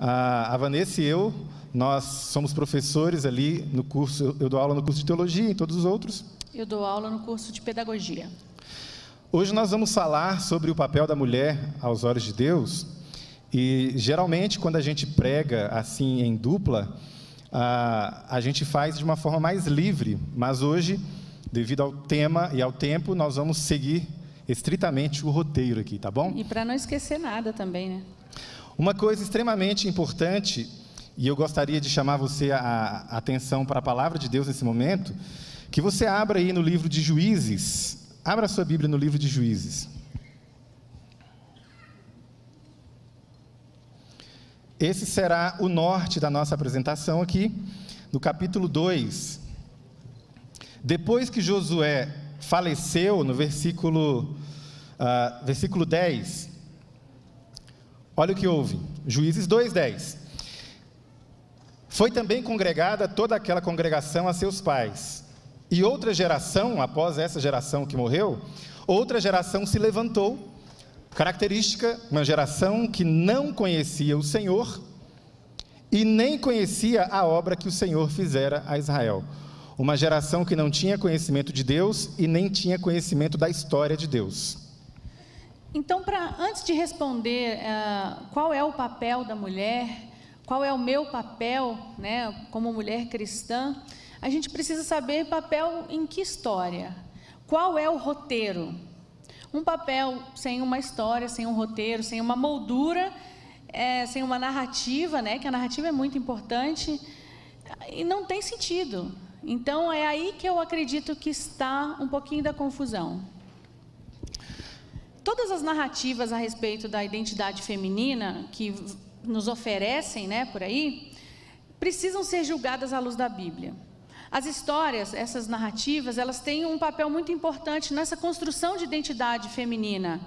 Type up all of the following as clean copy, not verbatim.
A Vanessa e eu, nós somos professores ali no curso, eu dou aula no curso de teologia e todos os outros. Eu dou aula no curso de pedagogia. Hoje nós vamos falar sobre o papel da mulher aos olhos de Deus. E geralmente quando a gente prega assim em dupla, a gente faz de uma forma mais livre, mas hoje, devido ao tema e ao tempo, nós vamos seguir estritamente o roteiro aqui, tá bom? E para não esquecer nada também, né? Uma coisa extremamente importante, e eu gostaria de chamar você a atenção para a palavra de Deus nesse momento, que você abra aí no livro de Juízes, abra a sua Bíblia no livro de Juízes. Esse será o norte da nossa apresentação aqui, no capítulo 2. Depois que Josué faleceu, no versículo 10, olha o que houve, Juízes 2:10. Foi também congregada toda aquela congregação a seus pais, e outra geração, após essa geração que morreu, outra geração se levantou, característica, uma geração que não conhecia o Senhor, e nem conhecia a obra que o Senhor fizera a Israel. Uma geração que não tinha conhecimento de Deus, e nem tinha conhecimento da história de Deus. Então, antes de responder qual é o papel da mulher, qual é o meu papel, né, como mulher cristã, a gente precisa saber papel em que história, qual é o roteiro. Um papel sem uma história, sem um roteiro, sem uma moldura, sem uma narrativa, né, que a narrativa é muito importante, e não tem sentido. Então, é aí que eu acredito que está um pouquinho da confusão. Todas as narrativas a respeito da identidade feminina que nos oferecem, né, por aí, precisam ser julgadas à luz da Bíblia. As histórias, essas narrativas, elas têm um papel muito importante nessa construção de identidade feminina.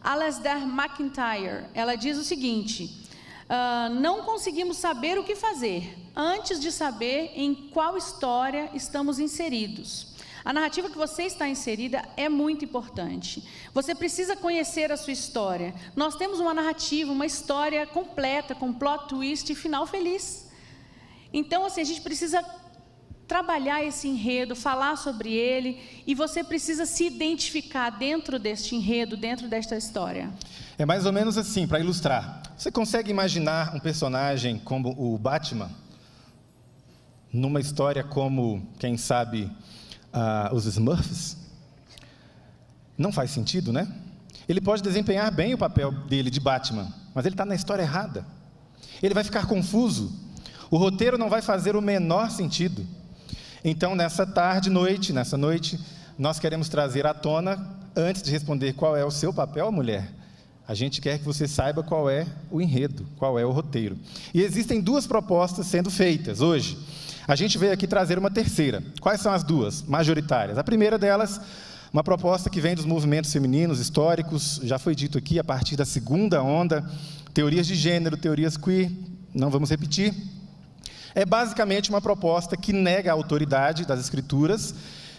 Alasdair MacIntyre, ela diz o seguinte: não conseguimos saber o que fazer antes de saber em qual história estamos inseridos. A narrativa que você está inserida é muito importante. Você precisa conhecer a sua história. Nós temos uma narrativa, uma história completa, com plot twist e final feliz. Então, assim, a gente precisa trabalhar esse enredo, falar sobre ele, e você precisa se identificar dentro deste enredo, dentro desta história. É mais ou menos assim, para ilustrar. Você consegue imaginar um personagem como o Batman, numa história como, quem sabe, os Smurfs? Não faz sentido, né? Ele pode desempenhar bem o papel dele de Batman, mas ele está na história errada. Ele vai ficar confuso. O roteiro não vai fazer o menor sentido. Então, nessa noite, nós queremos trazer à tona, antes de responder qual é o seu papel, mulher, a gente quer que você saiba qual é o enredo, qual é o roteiro. E existem duas propostas sendo feitas hoje. A gente veio aqui trazer uma terceira. Quais são as duas majoritárias? A primeira delas, uma proposta que vem dos movimentos femininos históricos, já foi dito aqui, a partir da segunda onda, teorias de gênero, teorias queer, não vamos repetir. É basicamente uma proposta que nega a autoridade das Escrituras,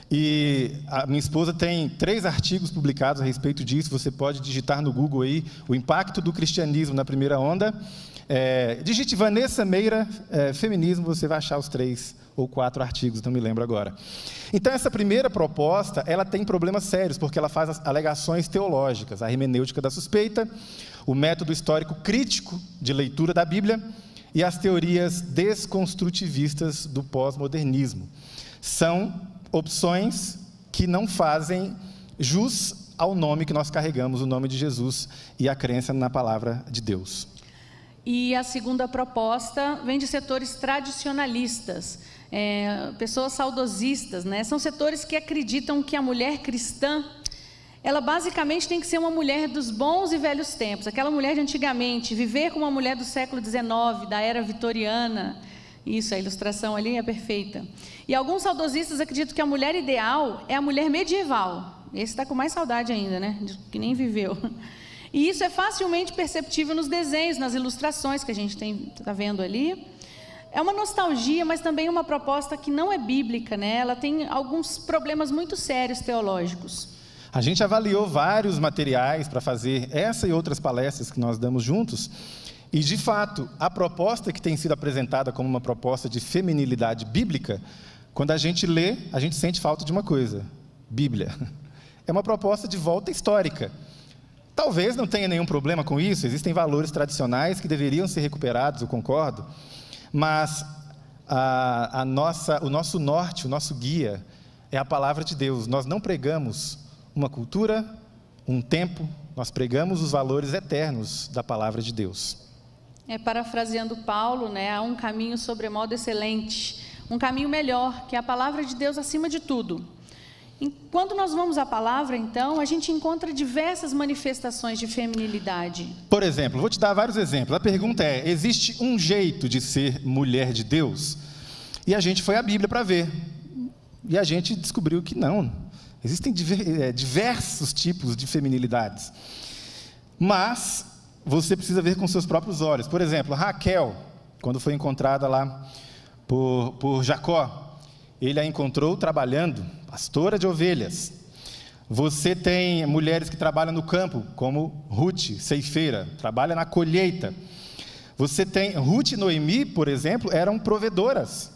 e a minha esposa tem 3 artigos publicados a respeito disso. Você pode digitar no Google aí, o impacto do cristianismo na primeira onda. Digite Vanessa Meira, feminismo, você vai achar os 3 ou 4 artigos, não me lembro agora. Então, essa primeira proposta, ela tem problemas sérios, porque ela faz as alegações teológicas, a hermenêutica da suspeita, o método histórico crítico de leitura da Bíblia e as teorias desconstrutivistas do pós-modernismo. São opções que não fazem jus ao nome que nós carregamos, o nome de Jesus e a crença na palavra de Deus. E a segunda proposta vem de setores tradicionalistas, pessoas saudosistas, né? São setores que acreditam que a mulher cristã, ela basicamente tem que ser uma mulher dos bons e velhos tempos, aquela mulher de antigamente, viver como uma mulher do século XIX, da era vitoriana. Isso, a ilustração ali é perfeita. E alguns saudosistas acreditam que a mulher ideal é a mulher medieval. Esse está com mais saudade ainda, né? Que nem viveu. E isso é facilmente perceptível nos desenhos, nas ilustrações que a gente está vendo ali. É uma nostalgia, mas também uma proposta que não é bíblica, né? Ela tem alguns problemas muito sérios teológicos. A gente avaliou vários materiais para fazer essa e outras palestras que nós damos juntos, E, de fato, a proposta que tem sido apresentada como uma proposta de feminilidade bíblica, quando a gente lê, a gente sente falta de uma coisa: Bíblia. É uma proposta de volta histórica. Talvez não tenha nenhum problema com isso, existem valores tradicionais que deveriam ser recuperados, eu concordo, mas o nosso norte, o nosso guia, é a palavra de Deus. Nós não pregamos uma cultura, um tempo, nós pregamos os valores eternos da palavra de Deus. Parafraseando Paulo, né, há um caminho sobremodo excelente, um caminho melhor, que é a palavra de Deus acima de tudo. E quando nós vamos à palavra, então, a gente encontra diversas manifestações de feminilidade. Por exemplo, vou te dar vários exemplos. A pergunta é: existe um jeito de ser mulher de Deus? E a gente foi à Bíblia para ver. E a gente descobriu que não. Existem diversos tipos de feminilidades. Mas você precisa ver com seus próprios olhos. Por exemplo, Raquel, quando foi encontrada lá por Jacó, ele a encontrou trabalhando, pastora de ovelhas. Você tem mulheres que trabalham no campo, como Ruth, ceifeira, trabalha na colheita. Você tem Ruth e Noemi, por exemplo, eram provedoras.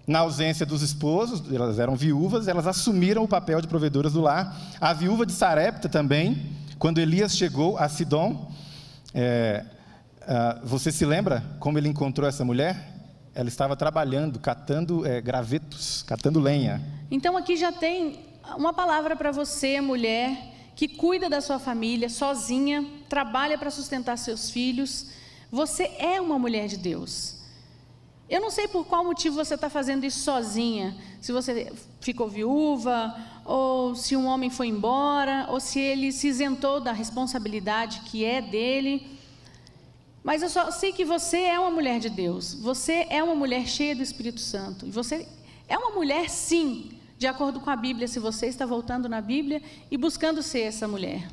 Na ausência dos esposos, elas eram viúvas, elas assumiram o papel de provedoras do lar. A viúva de Sarepta também, quando Elias chegou a Sidom, você se lembra como ele encontrou essa mulher? Ela estava trabalhando, catando gravetos, catando lenha. Então aqui já tem uma palavra para você, mulher, que cuida da sua família, sozinha, trabalha para sustentar seus filhos. Você é uma mulher de Deus. Eu não sei por qual motivo você está fazendo isso sozinha. Se você ficou viúva, ou se um homem foi embora, ou se ele se isentou da responsabilidade que é dele. Mas eu só sei que você é uma mulher de Deus. Você é uma mulher cheia do Espírito Santo. E você é uma mulher, sim, de acordo com a Bíblia, se você está voltando na Bíblia e buscando ser essa mulher.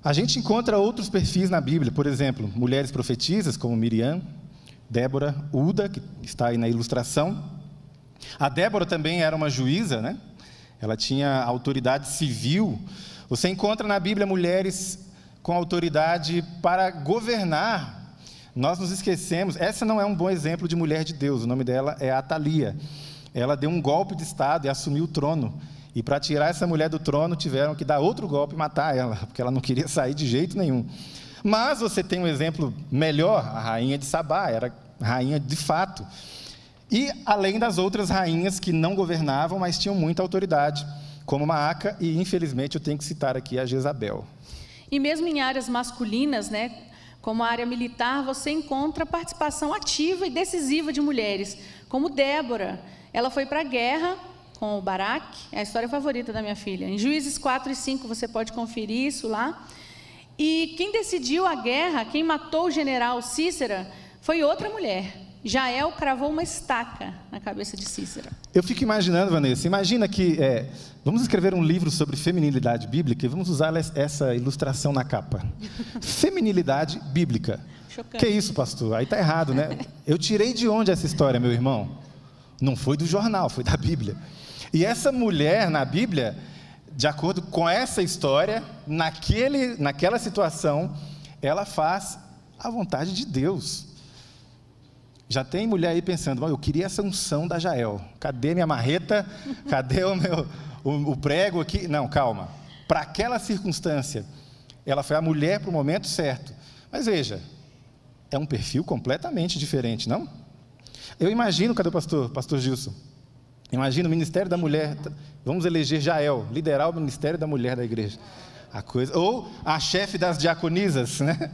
A gente encontra outros perfis na Bíblia. Por exemplo, mulheres profetisas como Miriam, Débora, Uda, que está aí na ilustração. A Débora também era uma juíza, né? Ela tinha autoridade civil. Você encontra na Bíblia mulheres com autoridade para governar. Nós nos esquecemos, essa não é um bom exemplo de mulher de Deus, o nome dela é Atalia. Ela deu um golpe de estado e assumiu o trono. E para tirar essa mulher do trono, tiveram que dar outro golpe e matar ela, porque ela não queria sair de jeito nenhum. Mas você tem um exemplo melhor, a rainha de Sabá, era rainha de fato. E além das outras rainhas que não governavam, mas tinham muita autoridade, como Maaca, e infelizmente eu tenho que citar aqui a Jezabel. E mesmo em áreas masculinas, né, como a área militar, você encontra participação ativa e decisiva de mulheres, como Débora. Ela foi para a guerra com o Baraque, é a história favorita da minha filha. Em Juízes 4 e 5 você pode conferir isso lá. E quem decidiu a guerra, quem matou o general Cícera, foi outra mulher. Jael cravou uma estaca na cabeça de Cícera. Eu fico imaginando, Vanessa, imagina que vamos escrever um livro sobre feminilidade bíblica e vamos usar essa ilustração na capa. Feminilidade bíblica. Chocante. Que isso, pastor? Aí está errado, né? Eu tirei de onde essa história, meu irmão? Não foi do jornal, foi da Bíblia. E essa mulher na Bíblia, de acordo com essa história, naquela situação, ela faz a vontade de Deus. Já tem mulher aí pensando: eu queria essa unção da Jael. Cadê minha marreta? Cadê o prego aqui? Não, calma. Para aquela circunstância, ela foi a mulher para o momento certo. Mas veja, é um perfil completamente diferente, não? Eu imagino, cadê o pastor Gilson? Imagina o Ministério da Mulher. Vamos eleger Jael, liderar o Ministério da Mulher da igreja. Ou a chefe das diaconisas, né?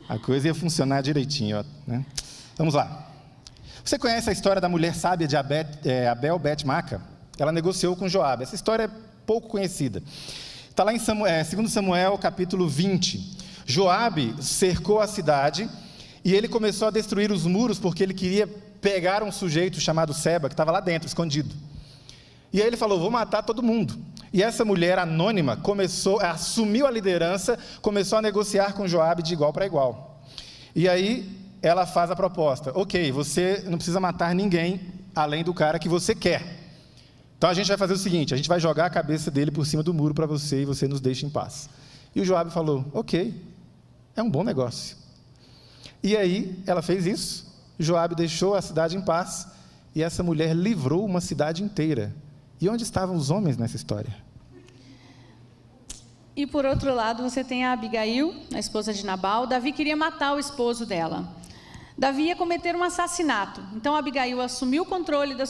A coisa ia funcionar direitinho, né? Vamos lá. Você conhece a história da mulher sábia de Abel Bet-Maca? Ela negociou com Joabe. Essa história é pouco conhecida. Está lá em 2 Samuel, capítulo 20. Joabe cercou a cidade e ele começou a destruir os muros porque ele queria pegar um sujeito chamado Seba, que estava lá dentro, escondido. E aí ele falou: vou matar todo mundo. E essa mulher anônima assumiu a liderança, começou a negociar com Joabe de igual para igual. E aí ela faz a proposta: ok, você não precisa matar ninguém além do cara que você quer. Então a gente vai fazer o seguinte: a gente vai jogar a cabeça dele por cima do muro para você e você nos deixa em paz. E o Joabe falou: ok, é um bom negócio. E aí, ela fez isso, Joabe deixou a cidade em paz, e essa mulher livrou uma cidade inteira. E onde estavam os homens nessa história? E por outro lado, você tem a Abigail, a esposa de Nabal. Davi queria matar o esposo dela. Davi ia cometer um assassinato. Então Abigail assumiu o controle da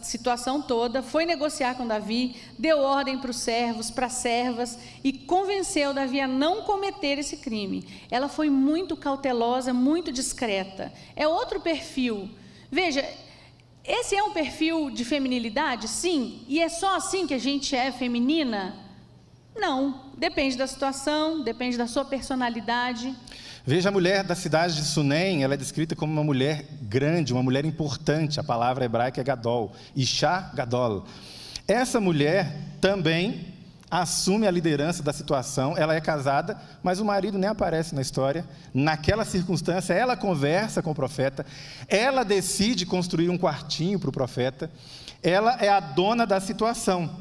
situação toda, foi negociar com Davi, deu ordem para os servos, para as servas, e convenceu Davi a não cometer esse crime. Ela foi muito cautelosa, muito discreta. É outro perfil. Veja, esse é um perfil de feminilidade? Sim. E é só assim que a gente é feminina? Não. Depende da situação, depende da sua personalidade. Veja a mulher da cidade de Sunem, ela é descrita como uma mulher grande, uma mulher importante. A palavra hebraica é Gadol, Isha Gadol. Essa mulher também assume a liderança da situação. Ela é casada, mas o marido nem aparece na história. Naquela circunstância, ela conversa com o profeta, ela decide construir um quartinho para o profeta. Ela é a dona da situação,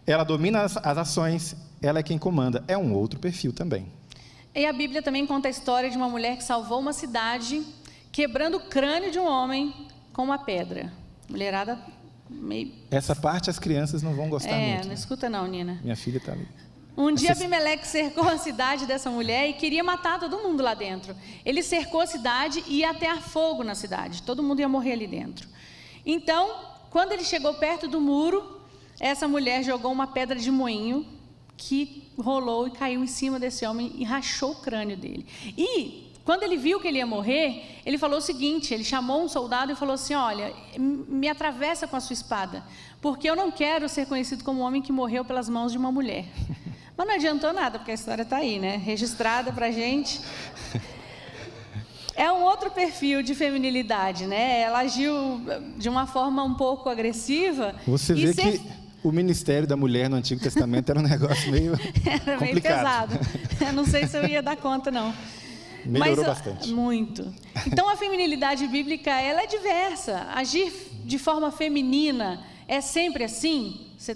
ela domina as ações, ela é quem comanda. É um outro perfil também. E a Bíblia também conta a história de uma mulher que salvou uma cidade, quebrando o crânio de um homem com uma pedra. Mulherada meio... Essa parte as crianças não vão gostar muito. Não escuta não, Nina. Minha filha está ali. Um dia Abimeleque cercou a cidade dessa mulher e queria matar todo mundo lá dentro. Ele cercou a cidade e ia atear fogo na cidade. Todo mundo ia morrer ali dentro. Então, quando ele chegou perto do muro, essa mulher jogou uma pedra de moinho que rolou e caiu em cima desse homem e rachou o crânio dele. E quando ele viu que ele ia morrer, ele falou o seguinte, ele chamou um soldado e falou assim, olha, me atravessa com a sua espada, porque eu não quero ser conhecido como um homem que morreu pelas mãos de uma mulher. Mas não adiantou nada, porque a história está aí, né? Registrada para a gente. É um outro perfil de feminilidade, né? Ela agiu de uma forma um pouco agressiva. Você vê que o ministério da mulher no Antigo Testamento era um negócio meio era complicado. Meio pesado. Eu não sei se eu ia dar conta, não. Melhorou bastante. Muito. Então, a feminilidade bíblica, ela é diversa. Agir de forma feminina é sempre assim? Você,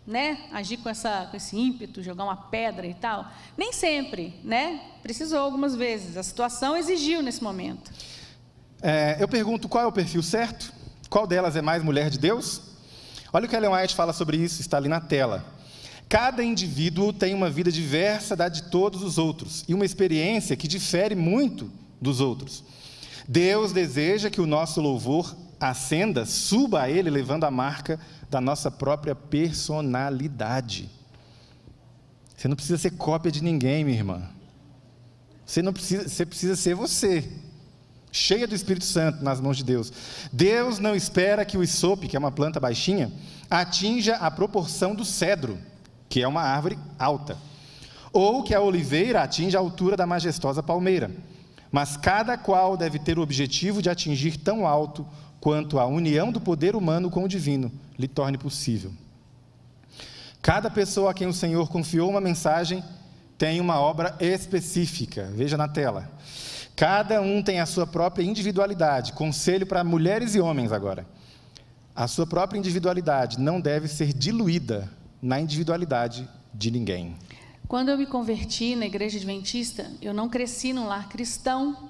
né, agir com esse ímpeto, jogar uma pedra e tal? Nem sempre, né? Precisou algumas vezes. A situação exigiu nesse momento. Eu pergunto, qual é o perfil certo? Qual delas é mais mulher de Deus? Olha o que Ellen White fala sobre isso, está ali na tela. Cada indivíduo tem uma vida diversa da de todos os outros e uma experiência que difere muito dos outros. Deus deseja que o nosso louvor ascenda, suba a Ele, levando a marca da nossa própria personalidade. Você não precisa ser cópia de ninguém, minha irmã. Você precisa ser você, cheia do Espírito Santo nas mãos de Deus. Deus não espera que o isope, que é uma planta baixinha, atinja a proporção do cedro, que é uma árvore alta, ou que a oliveira atinja a altura da majestosa palmeira. Mas cada qual deve ter o objetivo de atingir tão alto quanto a união do poder humano com o divino lhe torne possível. Cada pessoa a quem o Senhor confiou uma mensagem tem uma obra específica. Veja na tela. Cada um tem a sua própria individualidade. Conselho para mulheres e homens agora. A sua própria individualidade não deve ser diluída na individualidade de ninguém. Quando eu me converti na igreja adventista, eu não cresci num lar cristão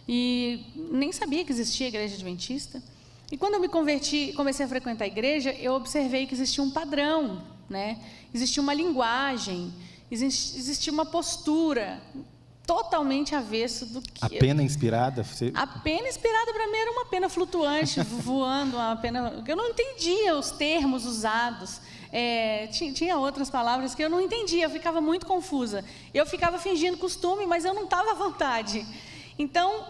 e nem sabia que existia igreja adventista. E quando eu me converti, comecei a frequentar a igreja, eu observei que existia um padrão, né? Existia uma linguagem, existia uma postura totalmente avesso do que... A pena inspirada? A pena inspirada para mim era uma pena flutuante, voando, uma pena... Eu não entendia os termos usados. Tinha outras palavras que eu não entendia, eu ficava muito confusa. Eu ficava fingindo costume, mas eu não estava à vontade. Então,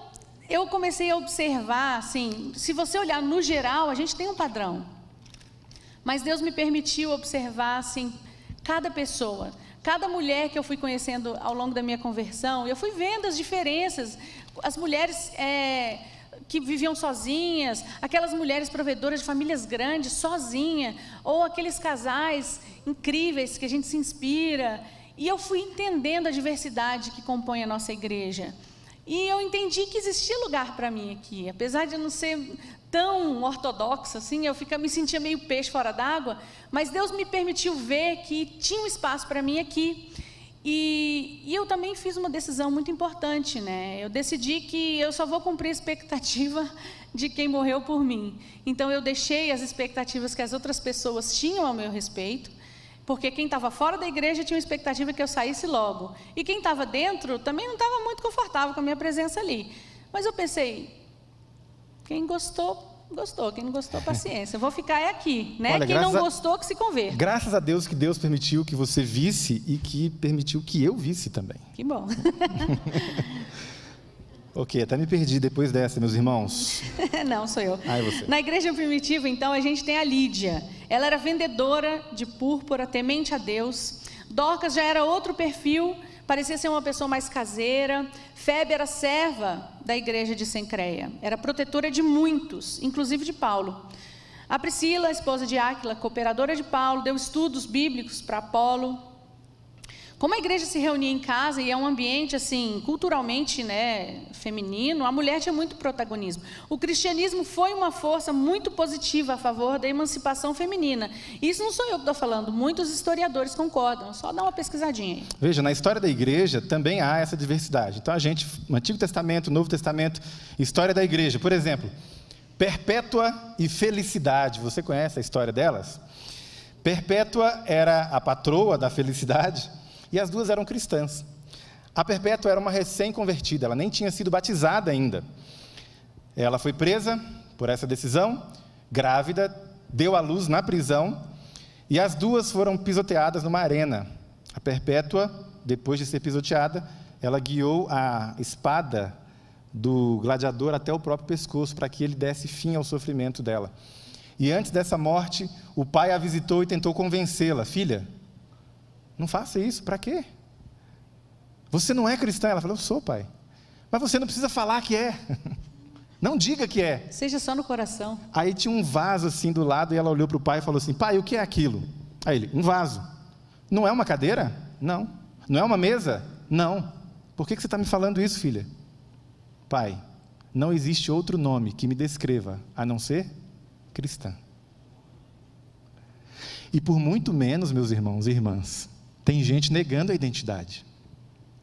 eu comecei a observar, assim, se você olhar no geral, a gente tem um padrão. Mas Deus me permitiu observar, assim, cada pessoa, cada mulher que eu fui conhecendo ao longo da minha conversão, eu fui vendo as diferenças. As mulheres que viviam sozinhas, aquelas mulheres provedoras de famílias grandes, sozinha, ou aqueles casais incríveis que a gente se inspira. E eu fui entendendo a diversidade que compõe a nossa igreja. E eu entendi que existia lugar para mim aqui, apesar de eu não ser tão ortodoxa assim, eu me sentia meio peixe fora d'água, mas Deus me permitiu ver que tinha um espaço para mim aqui. E eu também fiz uma decisão muito importante, né? Eu decidi que eu só vou cumprir a expectativa de quem morreu por mim. Então, eu deixei as expectativas que as outras pessoas tinham ao meu respeito, porque quem estava fora da igreja tinha uma expectativa que eu saísse logo. E quem estava dentro também não estava muito confortável com a minha presença ali. Mas eu pensei, quem gostou, gostou. Quem não gostou, paciência. Eu vou ficar aqui, né? Olha, quem não gostou, que se converta. Graças a Deus que Deus permitiu que você visse e que permitiu que eu visse também. Que bom. Ok, até me perdi depois dessa, meus irmãos. Não, sou eu. Ah, é você. Na igreja primitiva, então, a gente tem a Lídia. Ela era vendedora de púrpura, temente a Deus. Dorcas já era outro perfil, parecia ser uma pessoa mais caseira. Febe era serva da igreja de Cencreia. Era protetora de muitos, inclusive de Paulo. A Priscila, esposa de Áquila, cooperadora de Paulo, deu estudos bíblicos para Apolo. Como a igreja se reunia em casa e é um ambiente assim, culturalmente, né, feminino, a mulher tinha muito protagonismo. O cristianismo foi uma força muito positiva a favor da emancipação feminina. Isso não sou eu que estou falando, muitos historiadores concordam, só dá uma pesquisadinha aí. Veja, na história da igreja também há essa diversidade. Então, no Antigo Testamento, Novo Testamento, história da igreja, por exemplo, Perpétua e Felicidade, você conhece a história delas? Perpétua era a patroa da Felicidade, e as duas eram cristãs. A Perpétua era uma recém-convertida, ela nem tinha sido batizada ainda. Ela foi presa por essa decisão, grávida, deu à luz na prisão, e as duas foram pisoteadas numa arena. A Perpétua, depois de ser pisoteada, ela guiou a espada do gladiador até o próprio pescoço, para que ele desse fim ao sofrimento dela. E antes dessa morte, o pai a visitou e tentou convencê-la. Filha, não faça isso, para quê? Você não é cristã. Ela falou, eu sou, pai. Mas você não precisa falar que é. Não diga que é. Seja só no coração. Aí tinha um vaso assim do lado, e ela olhou para o pai e falou assim, pai, o que é aquilo? Aí ele, um vaso. Não é uma cadeira? Não. Não é uma mesa? Não. Por que você está me falando isso, filha? Pai, não existe outro nome que me descreva, a não ser cristã. E por muito menos, meus irmãos e irmãs, tem gente negando a identidade.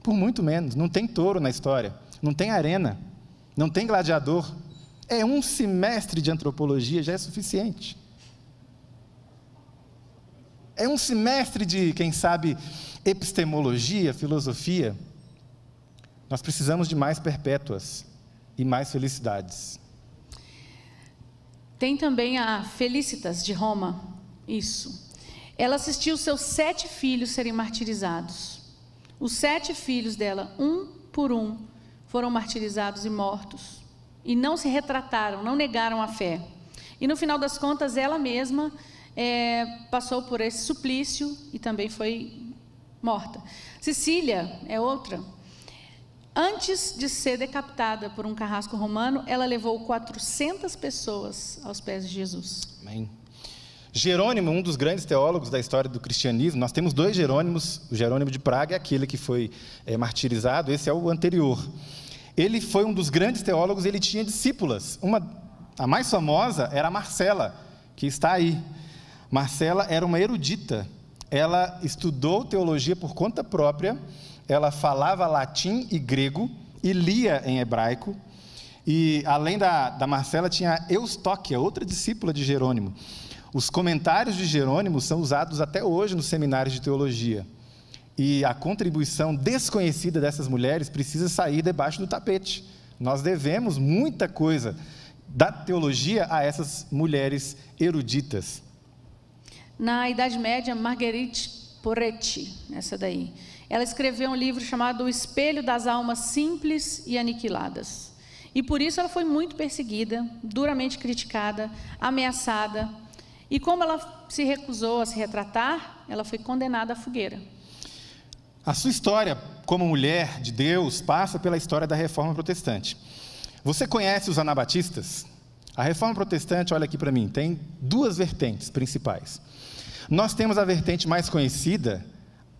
Por muito menos. Não tem touro na história, não tem arena, não tem gladiador. É um semestre de antropologia, já é suficiente. É um semestre de, quem sabe, epistemologia, filosofia. Nós precisamos de mais perpétuas e mais felicidades. Tem também a Felicitas de Roma, isso. Ela assistiu seus 7 filhos serem martirizados. Os 7 filhos dela, um por um, foram martirizados e mortos. E não se retrataram, não negaram a fé. E no final das contas, ela mesma passou por esse suplício e também foi morta. Cecília é outra. Antes de ser decapitada por um carrasco romano, ela levou 400 pessoas aos pés de Jesus. Amém. Jerônimo, um dos grandes teólogos da história do cristianismo, nós temos 2 Jerônimos, o Jerônimo de Praga é aquele que foi martirizado, esse é o anterior. Ele foi um dos grandes teólogos, ele tinha discípulas, a mais famosa era a Marcela, que está aí. Marcela era uma erudita, ela estudou teologia por conta própria, ela falava latim e grego e lia em hebraico, e além da Marcela tinha a Eustóquia, outra discípula de Jerônimo. Os comentários de Jerônimo são usados até hoje nos seminários de teologia. E a contribuição desconhecida dessas mulheres precisa sair debaixo do tapete. Nós devemos muita coisa da teologia a essas mulheres eruditas. Na Idade Média, Marguerite Poretti, essa daí, ela escreveu um livro chamado O Espelho das Almas Simples e Aniquiladas. E por isso ela foi muito perseguida, duramente criticada, ameaçada. E como ela se recusou a se retratar, ela foi condenada à fogueira. A sua história como mulher de Deus passa pela história da Reforma Protestante. Você conhece os anabatistas? A Reforma Protestante, olha aqui para mim, tem 2 vertentes principais. Nós temos a vertente mais conhecida,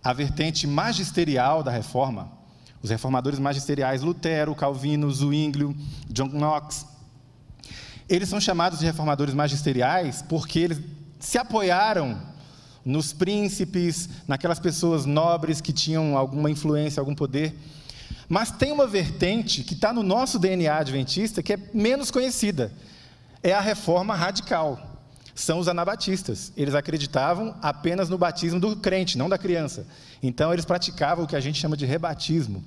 a vertente magisterial da Reforma. Os reformadores magisteriais, Lutero, Calvino, Zwinglio, John Knox. Eles são chamados de reformadores magisteriais porque eles se apoiaram nos príncipes, naquelas pessoas nobres que tinham alguma influência, algum poder. Mas tem uma vertente que está no nosso DNA adventista que é menos conhecida. É a reforma radical. São os anabatistas. Eles acreditavam apenas no batismo do crente, não da criança. Então, eles praticavam o que a gente chama de rebatismo.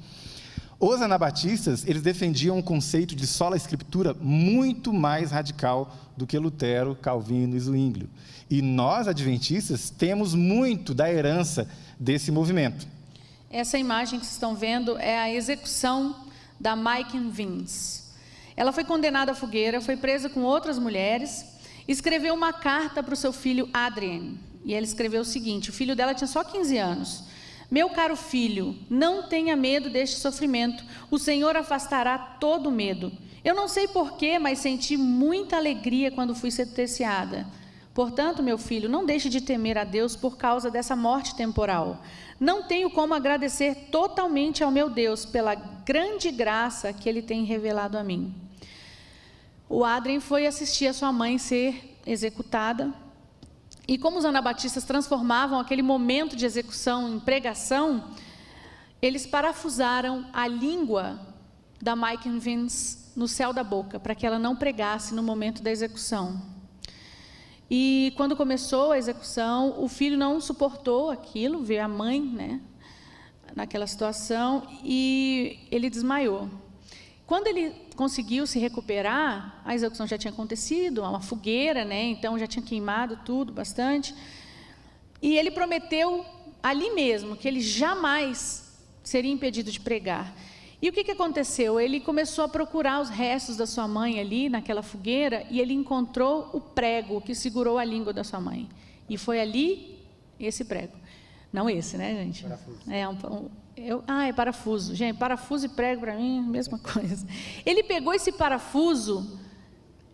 Os anabatistas, eles defendiam um conceito de sola escritura muito mais radical do que Lutero, Calvino e Zwinglio. E nós, adventistas, temos muito da herança desse movimento. Essa imagem que vocês estão vendo é a execução da Maiken Vince. Ela foi condenada à fogueira, foi presa com outras mulheres, escreveu uma carta para o seu filho Adrien, e ela escreveu o seguinte, o filho dela tinha só 15 anos, meu caro filho, não tenha medo deste sofrimento, o Senhor afastará todo medo. Eu não sei porquê, mas senti muita alegria quando fui sentenciada. Portanto, meu filho, não deixe de temer a Deus por causa dessa morte temporal. Não tenho como agradecer totalmente ao meu Deus pela grande graça que Ele tem revelado a mim. O Adrien foi assistir a sua mãe ser executada, e como os anabatistas transformavam aquele momento de execução em pregação, eles parafusaram a língua da Maiken Vince no céu da boca, para que ela não pregasse no momento da execução. E quando começou a execução, o filho não suportou aquilo, viu a mãe, né, naquela situação, e ele desmaiou. Quando ele conseguiu se recuperar, a execução já tinha acontecido, uma fogueira, né? Então já tinha queimado tudo bastante. E ele prometeu ali mesmo que ele jamais seria impedido de pregar. E o que aconteceu? Ele começou a procurar os restos da sua mãe ali naquela fogueira e ele encontrou o prego que segurou a língua da sua mãe. E foi ali esse prego. Não esse, né, gente? Parafuso. É parafuso. Gente, parafuso e prego para mim é a mesma coisa. Ele pegou esse parafuso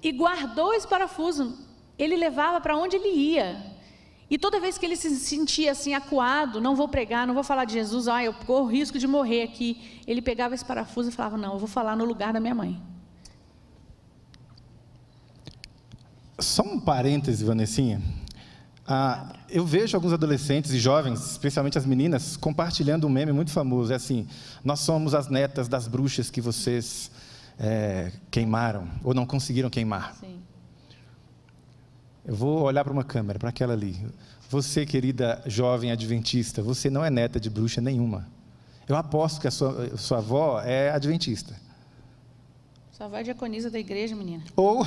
e guardou esse parafuso. Ele levava para onde ele ia. E toda vez que ele se sentia assim acuado, não vou pregar, não vou falar de Jesus, eu corro risco de morrer aqui. Ele pegava esse parafuso e falava, não, eu vou falar no lugar da minha mãe. Só um parêntese, Vanessinha. Eu vejo alguns adolescentes e jovens, especialmente as meninas, compartilhando um meme muito famoso. É assim, nós somos as netas das bruxas que vocês queimaram, ou não conseguiram queimar. Sim. Eu vou olhar para uma câmera, para aquela ali. Você, querida jovem adventista, você não é neta de bruxa nenhuma. Eu aposto que a sua avó é adventista. Sua avó é diaconisa da igreja, menina. Ou,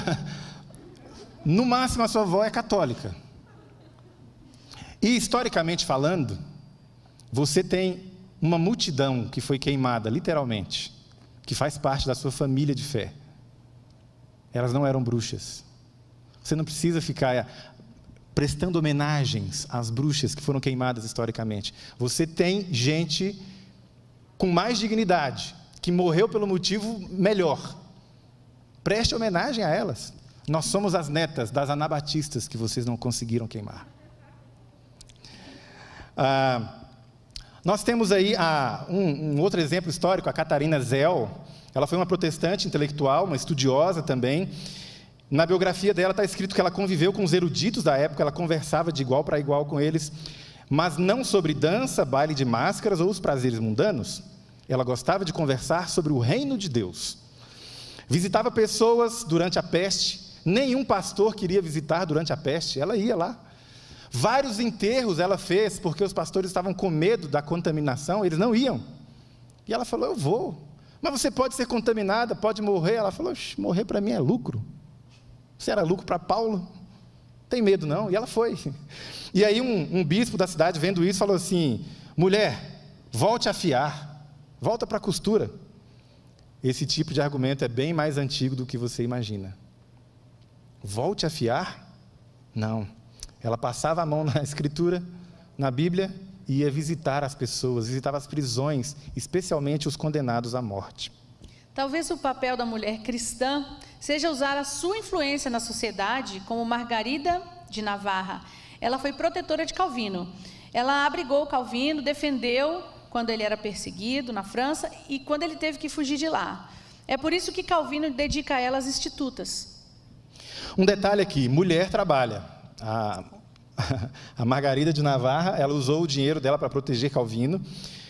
no máximo, a sua avó é católica. E, historicamente falando, você tem uma multidão que foi queimada, literalmente, que faz parte da sua família de fé. Elas não eram bruxas. Você não precisa ficar prestando homenagens às bruxas que foram queimadas historicamente. Você tem gente com mais dignidade, que morreu pelo motivo melhor. Preste homenagem a elas. Nós somos as netas das anabatistas que vocês não conseguiram queimar. Nós temos aí um outro exemplo histórico, a Catarina Zell. Ela foi uma protestante intelectual, uma estudiosa também. Na biografia dela está escrito que ela conviveu com os eruditos da época, ela conversava de igual para igual com eles, mas não sobre dança, baile de máscaras ou os prazeres mundanos. Ela gostava de conversar sobre o reino de Deus. Visitava pessoas durante a peste, nenhum pastor queria visitar durante a peste, ela ia lá. Vários enterros ela fez, porque os pastores estavam com medo da contaminação, eles não iam. E ela falou, eu vou. Mas você pode ser contaminada, pode morrer. Ela falou, morrer para mim é lucro. Se era lucro para Paulo, não tem medo não. E ela foi. E aí um bispo da cidade, vendo isso, falou assim, mulher, volte a fiar, volta para a costura. Esse tipo de argumento é bem mais antigo do que você imagina. Volte a fiar? Não. Ela passava a mão na Escritura, na Bíblia, e ia visitar as pessoas, visitava as prisões, especialmente os condenados à morte. Talvez o papel da mulher cristã seja usar a sua influência na sociedade, como Margarida de Navarra. Ela foi protetora de Calvino. Ela abrigou Calvino, defendeu quando ele era perseguido na França e quando ele teve que fugir de lá. É por isso que Calvino dedica a ela as Institutas. Um detalhe aqui, mulher trabalha. a Margarida de Navarra, ela usou o dinheiro dela para proteger Calvino.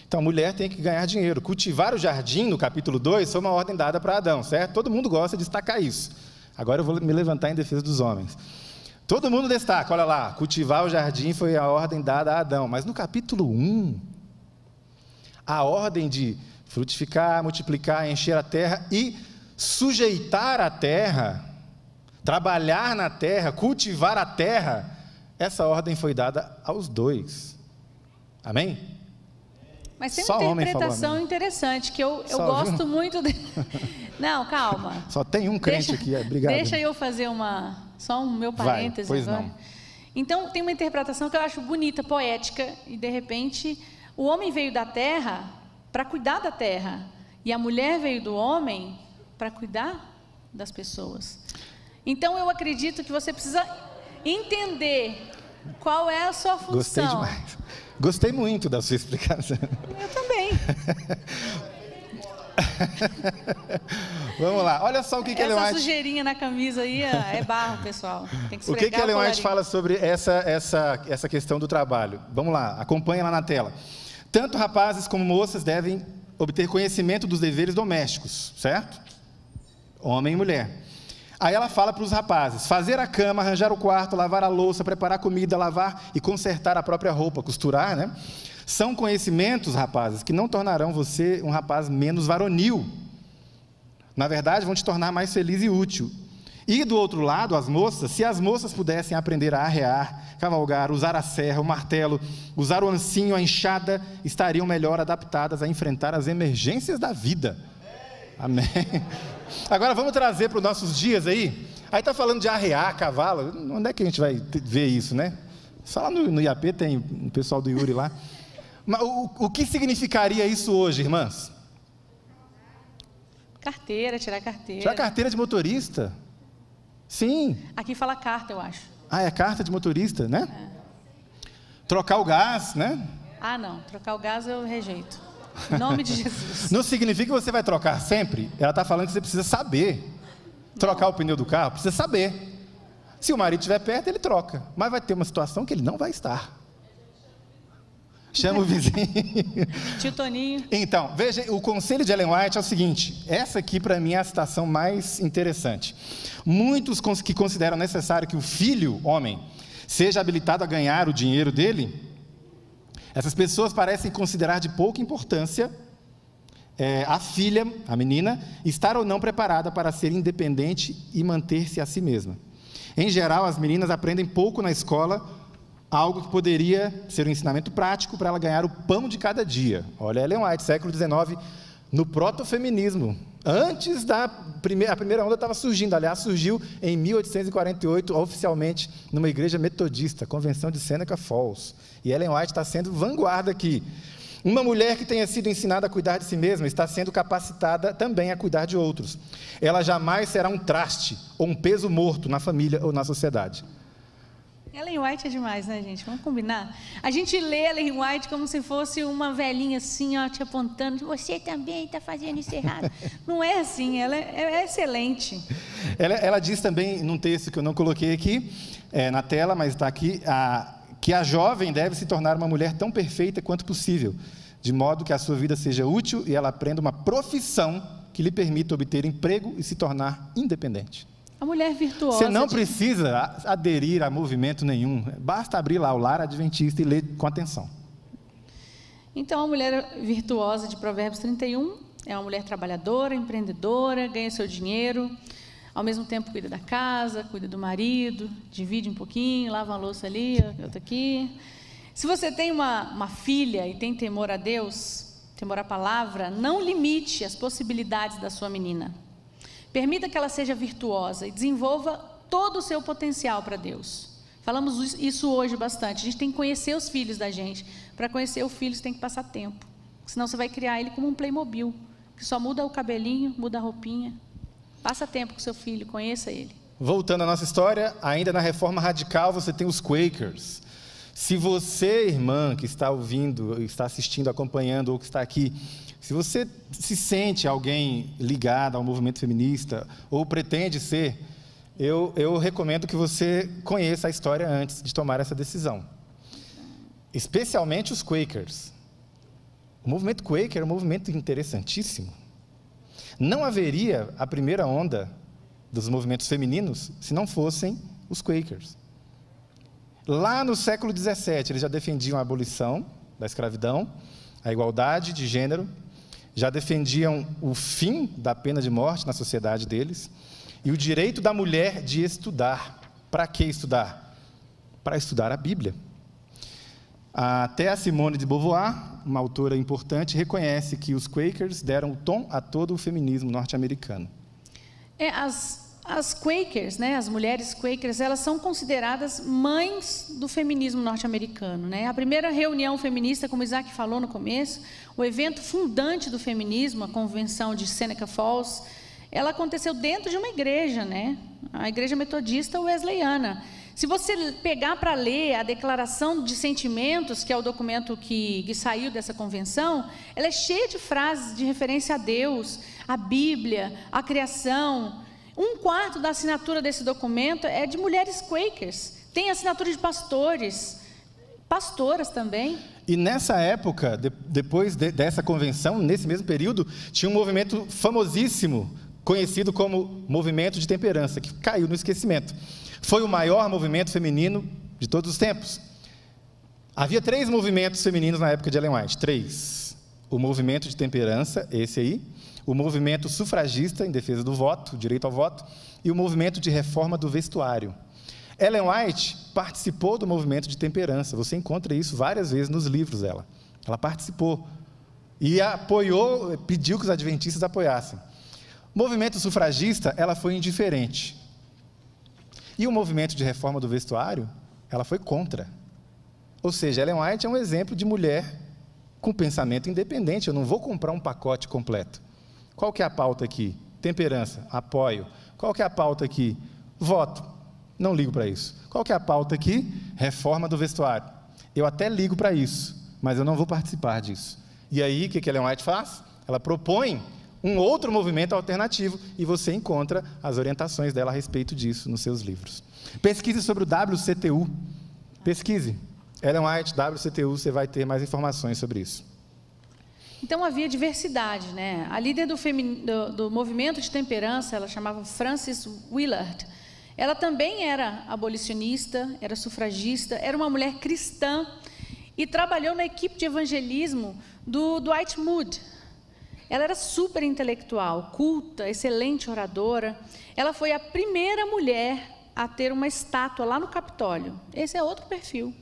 Então, a mulher tem que ganhar dinheiro. Cultivar o jardim, no capítulo 2, foi uma ordem dada para Adão, certo? Todo mundo gosta de destacar isso. Agora eu vou me levantar em defesa dos homens. Todo mundo destaca, olha lá, cultivar o jardim foi a ordem dada a Adão. Mas no capítulo 1, a ordem de frutificar, multiplicar, encher a terra e sujeitar a terra, trabalhar na terra, cultivar a terra, essa ordem foi dada aos dois. Amém? Mas tem uma interpretação interessante, que eu gosto muito de... Não, calma. Só tem um crente aqui, obrigado. Deixa eu fazer só um meu parêntese. Pois agora. Não. Então, tem uma interpretação que eu acho bonita, poética, e de repente, o homem veio da terra para cuidar da terra, e a mulher veio do homem para cuidar das pessoas. Então, eu acredito que você precisa entender qual é a sua função. Gostei demais. Gostei muito da sua explicação. Eu também. Vamos lá, olha só o que Ellen White... Essa sujeirinha na camisa aí é barro, pessoal. Tem que o que Ellen White fala sobre essa questão do trabalho? Vamos lá, acompanha lá na tela. Tanto rapazes como moças devem obter conhecimento dos deveres domésticos, certo? Homem e mulher. Aí ela fala para os rapazes: fazer a cama, arranjar o quarto, lavar a louça, preparar comida, lavar e consertar a própria roupa, costurar, né? São conhecimentos, rapazes, que não tornarão você um rapaz menos varonil. Na verdade, vão te tornar mais feliz e útil. E do outro lado, as moças, se as moças pudessem aprender a arrear, cavalgar, usar a serra, o martelo, usar o ancinho, a enxada, estariam melhor adaptadas a enfrentar as emergências da vida. Amém. Agora vamos trazer para os nossos dias aí. Aí está falando de arrear cavalo. Onde é que a gente vai ver isso, né? Só lá no IAP tem o pessoal do Yuri lá. Mas o que significaria isso hoje, irmãs? Carteira, tirar carteira. Tirar carteira de motorista? Sim. Aqui fala carta, eu acho. Ah, é carta de motorista, né? É. Trocar o gás, né? Ah, não. Trocar o gás eu rejeito. Em nome de Jesus. Não significa que você vai trocar sempre. Ela está falando que você precisa saber. Trocar o pneu do carro, precisa saber. Se o marido estiver perto, ele troca. Mas vai ter uma situação que ele não vai estar. Chama o vizinho. Tio Toninho. Então, veja, o conselho de Ellen White é o seguinte. Essa aqui, para mim, é a citação mais interessante. Muitos que consideram necessário que o filho, homem, seja habilitado a ganhar o dinheiro dele, essas pessoas parecem considerar de pouca importância a filha, a menina, estar ou não preparada para ser independente e manter-se a si mesma. Em geral, as meninas aprendem pouco na escola, algo que poderia ser um ensinamento prático para ela ganhar o pão de cada dia. Olha, Ellen White, século XIX, no protofeminismo. Antes a primeira onda estava surgindo, aliás, surgiu em 1848, oficialmente, numa igreja metodista, Convenção de Seneca Falls. E Ellen White está sendo vanguarda aqui. Uma mulher que tenha sido ensinada a cuidar de si mesma está sendo capacitada também a cuidar de outros. Ela jamais será um traste ou um peso morto na família ou na sociedade. Ellen White é demais, né, gente? Vamos combinar? A gente lê Ellen White como se fosse uma velhinha assim, ó, te apontando, você também está fazendo isso errado. Não é assim, ela é excelente. Ela diz também, num texto que eu não coloquei aqui, na tela, mas está aqui, que a jovem deve se tornar uma mulher tão perfeita quanto possível, de modo que a sua vida seja útil e ela aprenda uma profissão que lhe permita obter emprego e se tornar independente. A mulher virtuosa. Você não precisa aderir a movimento nenhum. Basta abrir lá o Lar Adventista e ler com atenção. Então, a mulher virtuosa de Provérbios 31 é uma mulher trabalhadora, empreendedora, ganha seu dinheiro, ao mesmo tempo cuida da casa, cuida do marido, divide um pouquinho, lava a louça ali, outra aqui. Se você tem uma filha e tem temor a Deus, temor à palavra, não limite as possibilidades da sua menina. Permita que ela seja virtuosa e desenvolva todo o seu potencial para Deus. Falamos isso hoje bastante. A gente tem que conhecer os filhos da gente. Para conhecer o filho, você tem que passar tempo. Senão você vai criar ele como um Playmobil, que só muda o cabelinho, muda a roupinha. Passa tempo com seu filho, conheça ele. Voltando à nossa história, ainda na Reforma Radical, você tem os Quakers. Se você, irmã, que está ouvindo, está assistindo, acompanhando, ou que está aqui, se você se sente alguém ligado ao movimento feminista, ou pretende ser, eu recomendo que você conheça a história antes de tomar essa decisão. Especialmente os Quakers. O movimento Quaker é um movimento interessantíssimo. Não haveria a primeira onda dos movimentos femininos se não fossem os Quakers. Lá no século XVII, eles já defendiam a abolição da escravidão, a igualdade de gênero, já defendiam o fim da pena de morte na sociedade deles e o direito da mulher de estudar. Para que estudar? Para estudar a Bíblia. Até a Simone de Beauvoir, uma autora importante, reconhece que os Quakers deram o tom a todo o feminismo norte-americano. As Quakers, né, as mulheres Quakers, elas são consideradas mães do feminismo norte-americano, né? A primeira reunião feminista, como Isaac falou no começo, o evento fundante do feminismo, a convenção de Seneca Falls, ela aconteceu dentro de uma igreja, né? A igreja metodista wesleyana. Se você pegar para ler a Declaração de Sentimentos, que é o documento que saiu dessa convenção, ela é cheia de frases de referência a Deus, a Bíblia, a criação. 1/4 da assinatura desse documento é de mulheres Quakers. Tem assinatura de pastores, pastoras também. E nessa época, depois dessa convenção, nesse mesmo período, tinha um movimento famosíssimo, conhecido como Movimento de Temperança, que caiu no esquecimento. Foi o maior movimento feminino de todos os tempos. Havia 3 movimentos femininos na época de Ellen White. 3. O movimento de temperança, esse aí. O movimento sufragista, em defesa do voto, direito ao voto. E o movimento de reforma do vestuário. Ellen White participou do movimento de temperança. Você encontra isso várias vezes nos livros dela. Ela participou. E apoiou, pediu que os adventistas apoiassem. O movimento sufragista, ela foi indiferente. E o movimento de reforma do vestuário, ela foi contra. Ou seja, Ellen White é um exemplo de mulher com pensamento independente. Eu não vou comprar um pacote completo. Qual que é a pauta aqui? Temperança, apoio. Qual que é a pauta aqui? Voto. Não ligo para isso. Qual que é a pauta aqui? Reforma do vestuário. Eu até ligo para isso, mas eu não vou participar disso. E aí, o que Ellen White faz? Ela propõe um outro movimento alternativo e você encontra as orientações dela a respeito disso nos seus livros. Pesquise sobre o WCTU. Pesquise. Ellen White, WCTU, você vai ter mais informações sobre isso. Então havia diversidade, né? A líder do movimento de temperança, ela chamava Frances Willard. Ela também era abolicionista, era sufragista, era uma mulher cristã e trabalhou na equipe de evangelismo do Dwight Moody. Ela era super intelectual, culta, excelente oradora. Ela foi a primeira mulher a ter uma estátua lá no Capitólio. Esse é outro perfil.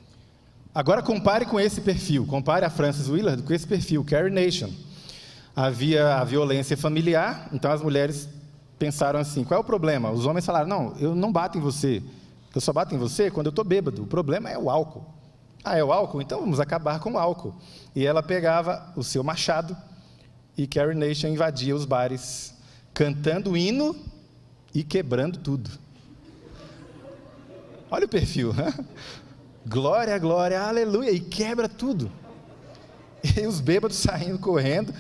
Agora compare com esse perfil, compare a Frances Willard com esse perfil, Carrie Nation. Havia a violência familiar, então as mulheres pensaram assim, qual é o problema? Os homens falaram, não, eu não bato em você, eu só bato em você quando eu estou bêbado, o problema é o álcool. Ah, é o álcool? Então vamos acabar com o álcool. E ela pegava o seu machado e Carrie Nation invadia os bares, cantando hino e quebrando tudo. Olha o perfil, né? Glória, glória, aleluia, e quebra tudo. E os bêbados saindo correndo.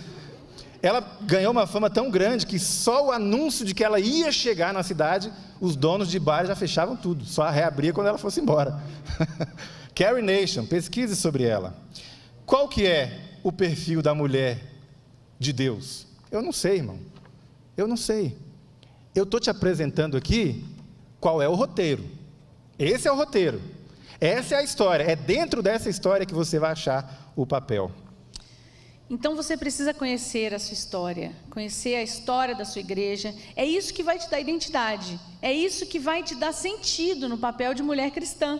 Ela ganhou uma fama tão grande que só o anúncio de que ela ia chegar na cidade, os donos de bar já fechavam tudo, só reabria quando ela fosse embora. Carrie Nation, pesquise sobre ela. Qual que é o perfil da mulher de Deus? Eu não sei, irmão. Eu não sei. Eu estou te apresentando aqui qual é o roteiro. Esse é o roteiro. Essa é a história, é dentro dessa história que você vai achar o papel. Então você precisa conhecer a sua história, conhecer a história da sua igreja. É isso que vai te dar identidade, é isso que vai te dar sentido no papel de mulher cristã.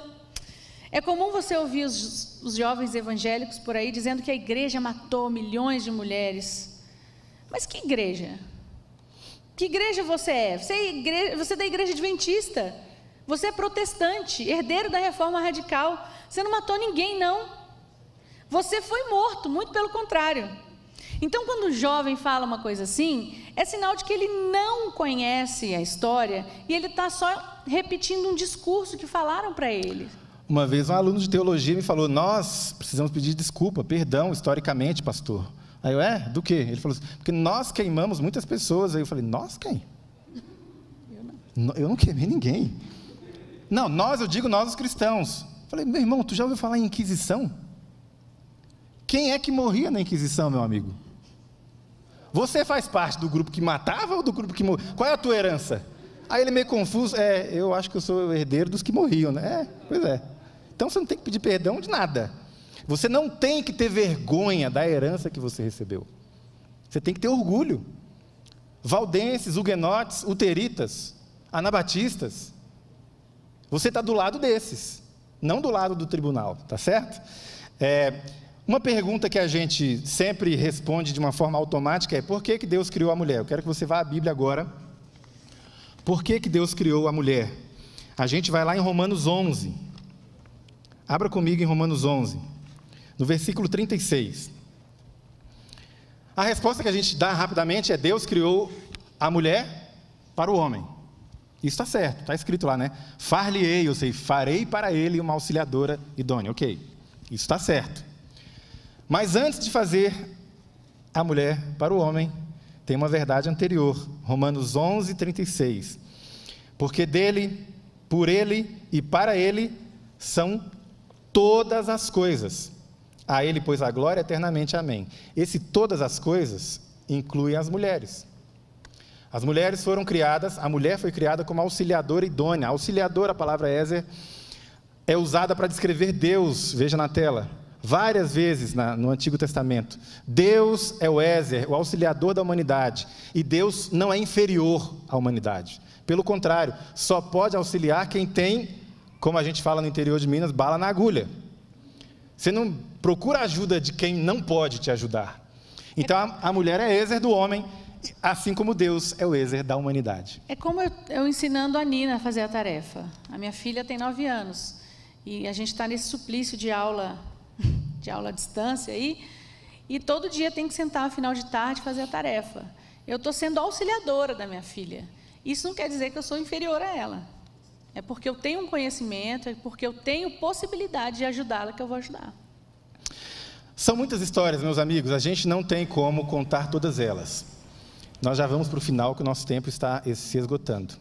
É comum você ouvir os jovens evangélicos por aí dizendo que a igreja matou milhões de mulheres. Mas que igreja? Que igreja você é? Você é da igreja adventista. Você é protestante, herdeiro da reforma radical. Você não matou ninguém, não. Você foi morto, muito pelo contrário. Então, quando o jovem fala uma coisa assim, é sinal de que ele não conhece a história e ele está só repetindo um discurso que falaram para ele. Uma vez um aluno de teologia me falou, nós precisamos pedir desculpa, perdão, historicamente, pastor. Aí eu, do quê? Ele falou assim, porque nós queimamos muitas pessoas. Aí eu falei, nós quem? Eu não queimei ninguém. Não, eu digo nós os cristãos. Falei, meu irmão, tu já ouviu falar em Inquisição? Quem é que morria na Inquisição, meu amigo? Você faz parte do grupo que matava ou do grupo que morria? Qual é a tua herança? Aí ele meio confuso, eu acho que eu sou o herdeiro dos que morriam, né? Pois é. Então você não tem que pedir perdão de nada. Você não tem que ter vergonha da herança que você recebeu. Você tem que ter orgulho. Valdenses, huguenotes, luteritas, anabatistas. Você está do lado desses, não do lado do tribunal, tá certo? Uma pergunta que a gente sempre responde de uma forma automática é: por que Deus criou a mulher? Eu quero que você vá à Bíblia agora. Por que Deus criou a mulher? A gente vai lá em Romanos 11. Abra comigo em Romanos 11, no versículo 36. A resposta que a gente dá rapidamente é: Deus criou a mulher para o homem. Isso está certo, está escrito lá, né? Far-lhe-ei, ou seja, farei para ele uma auxiliadora idônea. Ok, isso está certo. Mas antes de fazer a mulher para o homem, tem uma verdade anterior. Romanos 11, 36. Porque dele, por ele e para ele são todas as coisas. A ele, pois, a glória eternamente. Amém. Esse todas as coisas inclui as mulheres. As mulheres foram criadas, a mulher foi criada como auxiliadora idônea. Auxiliadora, a palavra Ézer, é usada para descrever Deus, veja na tela, várias vezes no Antigo Testamento. Deus é o Ézer, o auxiliador da humanidade, e Deus não é inferior à humanidade. Pelo contrário, só pode auxiliar quem tem, como a gente fala no interior de Minas, bala na agulha. Você não procura ajuda de quem não pode te ajudar. Então a mulher é Ézer do homem, assim como Deus é o Ézer da humanidade. É como eu ensinando a Nina a fazer a tarefa. A minha filha tem 9 anos e a gente está nesse suplício de aula à distância aí, e todo dia tem que sentar no final de tarde e fazer a tarefa. Eu estou sendo auxiliadora da minha filha. Isso não quer dizer que eu sou inferior a ela. É porque eu tenho um conhecimento, é porque eu tenho possibilidade de ajudá-la que eu vou ajudar. São muitas histórias, meus amigos, a gente não tem como contar todas elas. Nós já vamos para o final, que o nosso tempo está se esgotando.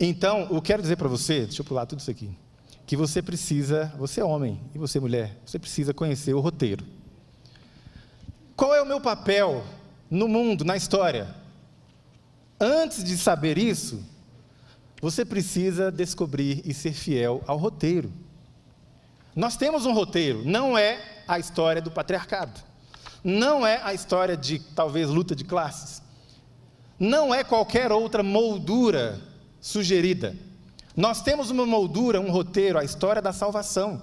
Então, eu quero dizer para você, deixa eu pular tudo isso aqui, que você é homem e você mulher, você precisa conhecer o roteiro. Qual é o meu papel no mundo, na história? Antes de saber isso, você precisa descobrir e ser fiel ao roteiro. Nós temos um roteiro, não é a história do patriarcado, não é a história de, talvez, luta de classes, não é qualquer outra moldura sugerida. Nós temos uma moldura, um roteiro, a história da salvação,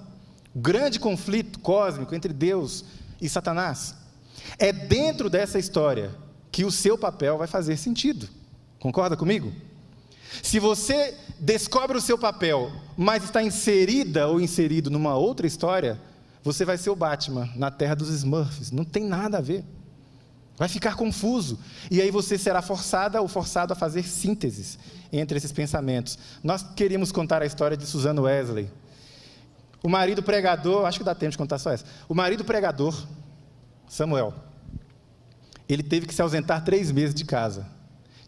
o grande conflito cósmico entre Deus e Satanás. É dentro dessa história que o seu papel vai fazer sentido. Concorda comigo? Se você descobre o seu papel, mas está inserida ou inserido numa outra história, você vai ser o Batman na terra dos Smurfs. Não tem nada a ver. Vai ficar confuso. E aí você será forçada ou forçado a fazer sínteses entre esses pensamentos. Nós queríamos contar a história de Susan Wesley. O marido pregador, acho que dá tempo de contar só essa. O marido pregador, Samuel, ele teve que se ausentar 3 meses de casa.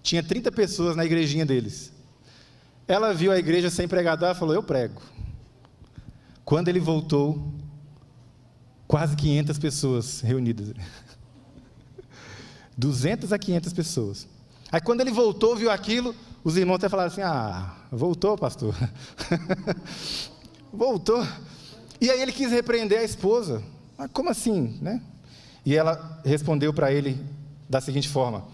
Tinha 30 pessoas na igrejinha deles. Ela viu a igreja sem pregador e falou: eu prego. Quando ele voltou, quase 500 pessoas reunidas. 200 a 500 pessoas. Aí quando ele voltou, viu aquilo, os irmãos até falaram assim: voltou, pastor. Voltou. E aí ele quis repreender a esposa. Mas como assim, né? E ela respondeu para ele da seguinte forma: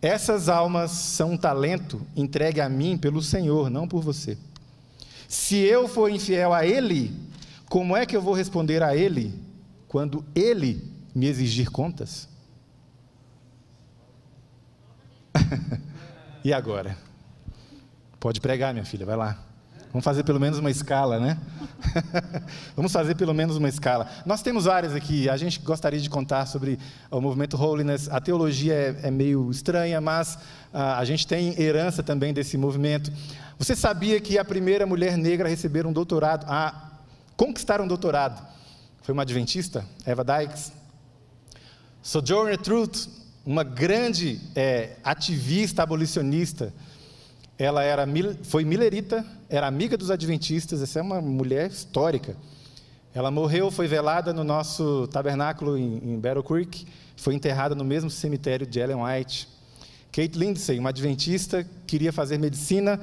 essas almas são um talento entregue a mim pelo Senhor, não por você. Se eu for infiel a Ele, como é que eu vou responder a Ele quando Ele me exigir contas? E agora? Pode pregar, minha filha, vai lá. Vamos fazer pelo menos uma escala, né? Vamos fazer pelo menos uma escala. Nós temos áreas aqui, a gente gostaria de contar sobre o movimento Holiness. A teologia é meio estranha, mas a gente tem herança também desse movimento. Você sabia que a primeira mulher negra a receber um doutorado, a conquistar um doutorado, foi uma adventista, Eva Dykes? Sojourner Truth, uma grande ativista abolicionista, Ela foi milerita, era amiga dos adventistas, essa é uma mulher histórica. Ela morreu, foi velada no nosso tabernáculo em Battle Creek, foi enterrada no mesmo cemitério de Ellen White. Kate Lindsay, uma adventista, queria fazer medicina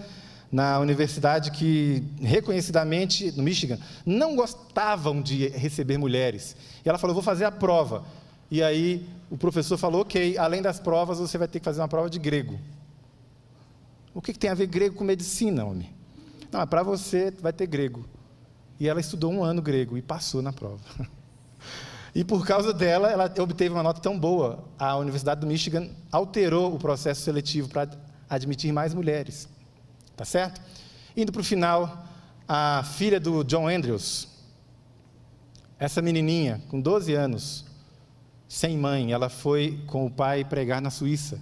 na universidade que, reconhecidamente, no Michigan, não gostavam de receber mulheres. E ela falou, vou fazer a prova. E aí o professor falou, ok, além das provas, você vai ter que fazer uma prova de grego. O que tem a ver grego com medicina, homem? Não, para você vai ter grego. E ela estudou 1 ano grego e passou na prova. E por causa dela, ela obteve uma nota tão boa, a Universidade do Michigan alterou o processo seletivo para admitir mais mulheres. Tá certo? Indo para o final, a filha do John Andrews, essa menininha, com 12 anos, sem mãe, ela foi com o pai pregar na Suíça.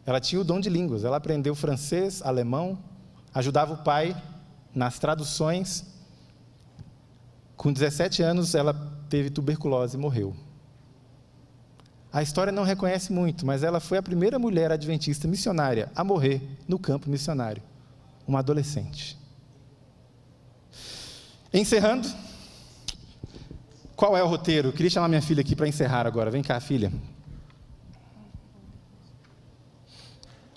Ela tinha o dom de línguas, ela aprendeu francês, alemão, ajudava o pai nas traduções. Com 17 anos, ela teve tuberculose e morreu. A história não reconhece muito, mas ela foi a primeira mulher adventista missionária a morrer no campo missionário. Uma adolescente. Encerrando, qual é o roteiro? Eu queria chamar minha filha aqui para encerrar agora. Vem cá, filha.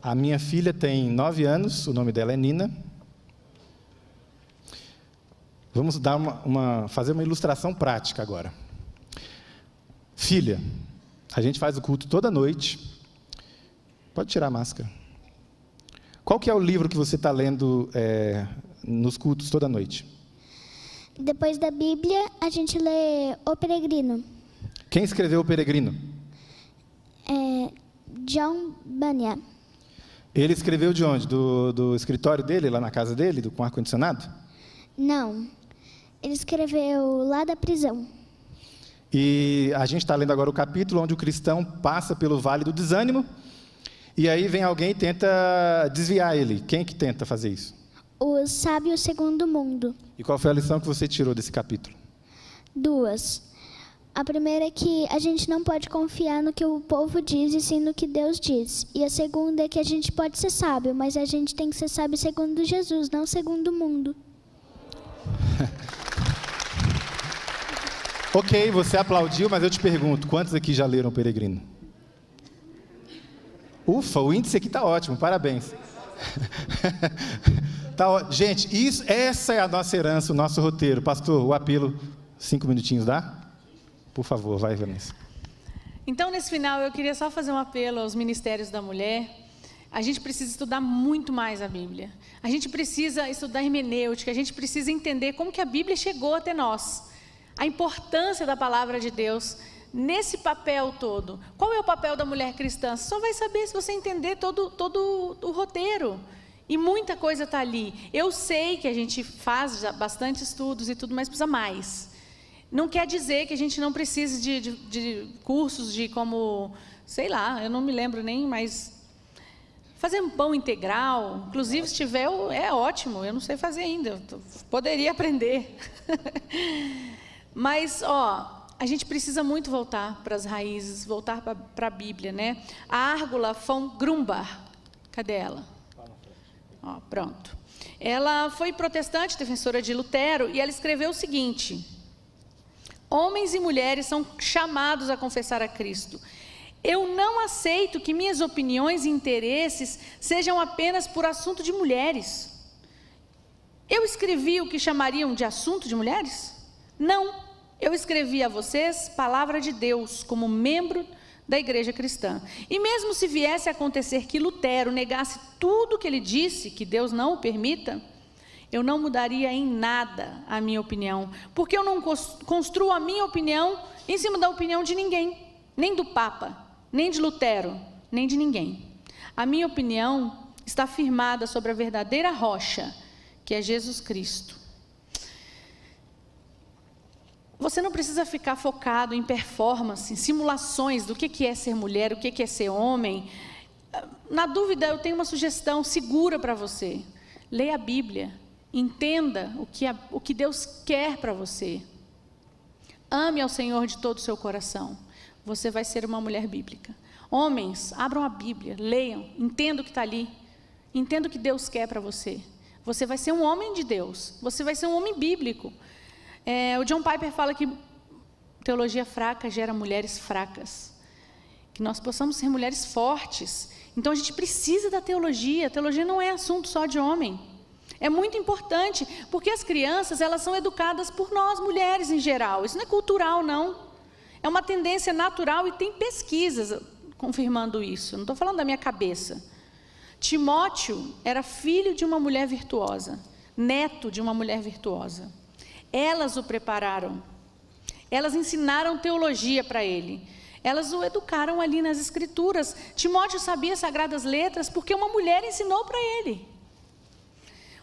A minha filha tem 9 anos, o nome dela é Nina. Vamos dar fazer uma ilustração prática agora. Filha, a gente faz o culto toda noite. Pode tirar a máscara. Qual que é o livro que você está lendo nos cultos toda noite? Depois da Bíblia, a gente lê O Peregrino. Quem escreveu O Peregrino? John Bunyan. Ele escreveu de onde? Do escritório dele, lá na casa dele, com ar-condicionado? Não. Ele escreveu lá da prisão. E a gente está lendo agora o capítulo onde o cristão passa pelo vale do desânimo, e aí vem alguém e tenta desviar ele. Quem que tenta fazer isso? O Sábio Segundo Mundo. E qual foi a lição que você tirou desse capítulo? 2. A primeira é que a gente não pode confiar no que o povo diz, e sim no que Deus diz. E a segunda é que a gente pode ser sábio, mas a gente tem que ser sábio segundo Jesus, não segundo o mundo. Ok, você aplaudiu, mas eu te pergunto, quantos aqui já leram O Peregrino? Ufa, o índice aqui está ótimo, parabéns. Gente, essa é a nossa herança, o nosso roteiro. Pastor, o apelo, 5 minutinhos dá? Por favor, vai, Vanessa. Então, nesse final, eu queria só fazer um apelo aos ministérios da mulher. A gente precisa estudar muito mais a Bíblia. A gente precisa estudar hermenêutica, a gente precisa entender como que a Bíblia chegou até nós. A importância da palavra de Deus nesse papel todo. Qual é o papel da mulher cristã? Você só vai saber se você entender todo o roteiro. E muita coisa está ali. Eu sei que a gente faz já bastante estudos e tudo, mas precisa mais. Não quer dizer que a gente não precise de cursos de como, sei lá, eu não me lembro nem, mas fazer um pão integral, inclusive se tiver, é ótimo, eu não sei fazer ainda, eu poderia aprender. Mas, a gente precisa muito voltar para as raízes, voltar para a Bíblia, né? A Árgula von Grumbar, cadê ela? Pronto. Ela foi protestante, defensora de Lutero, e ela escreveu o seguinte: homens e mulheres são chamados a confessar a Cristo. Eu não aceito que minhas opiniões e interesses sejam apenas por assunto de mulheres. Eu escrevi o que chamariam de assunto de mulheres? Não, eu escrevi a vocês palavra de Deus como membro da igreja cristã. E mesmo se viesse a acontecer que Lutero negasse tudo que ele disse, que Deus não o permita, eu não mudaria em nada a minha opinião, porque eu não construo a minha opinião em cima da opinião de ninguém, nem do Papa, nem de Lutero, nem de ninguém. A minha opinião está firmada sobre a verdadeira rocha, que é Jesus Cristo. Você não precisa ficar focado em performance, em simulações do que é ser mulher, o que é ser homem. Na dúvida, eu tenho uma sugestão segura para você. Leia a Bíblia, entenda o que Deus quer para você. Ame ao Senhor de todo o seu coração. Você vai ser uma mulher bíblica. Homens, abram a Bíblia, leiam, entendam o que está ali. Entenda o que Deus quer para você. Você vai ser um homem de Deus. Você vai ser um homem bíblico. O John Piper fala que teologia fraca gera mulheres fracas. Que nós possamos ser mulheres fortes. Então a gente precisa da teologia. A teologia não é assunto só de homem. É muito importante, porque as crianças, elas são educadas por nós, mulheres em geral. Isso não é cultural, não. É uma tendência natural e tem pesquisas confirmando isso. Não estou falando da minha cabeça. Timóteo era filho de uma mulher virtuosa, neto de uma mulher virtuosa. Elas o prepararam. Elas ensinaram teologia para ele. Elas o educaram ali nas Escrituras. Timóteo sabia as Sagradas Letras porque uma mulher ensinou para ele.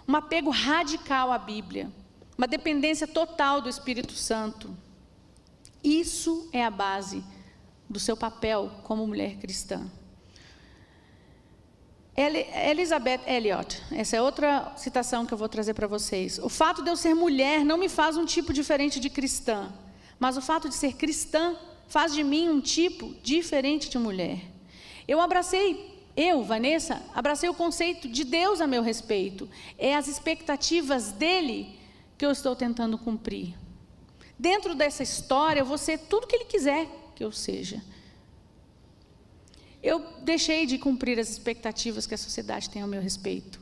Um apego radical à Bíblia. Uma dependência total do Espírito Santo. Isso é a base do seu papel como mulher cristã. Elizabeth Elliot, essa é outra citação que eu vou trazer para vocês. O fato de eu ser mulher não me faz um tipo diferente de cristã, mas o fato de ser cristã faz de mim um tipo diferente de mulher. Vanessa, abracei o conceito de Deus a meu respeito. É as expectativas dele que eu estou tentando cumprir. Dentro dessa história, eu vou ser tudo que ele quiser que eu seja. Eu deixei de cumprir as expectativas que a sociedade tem ao meu respeito.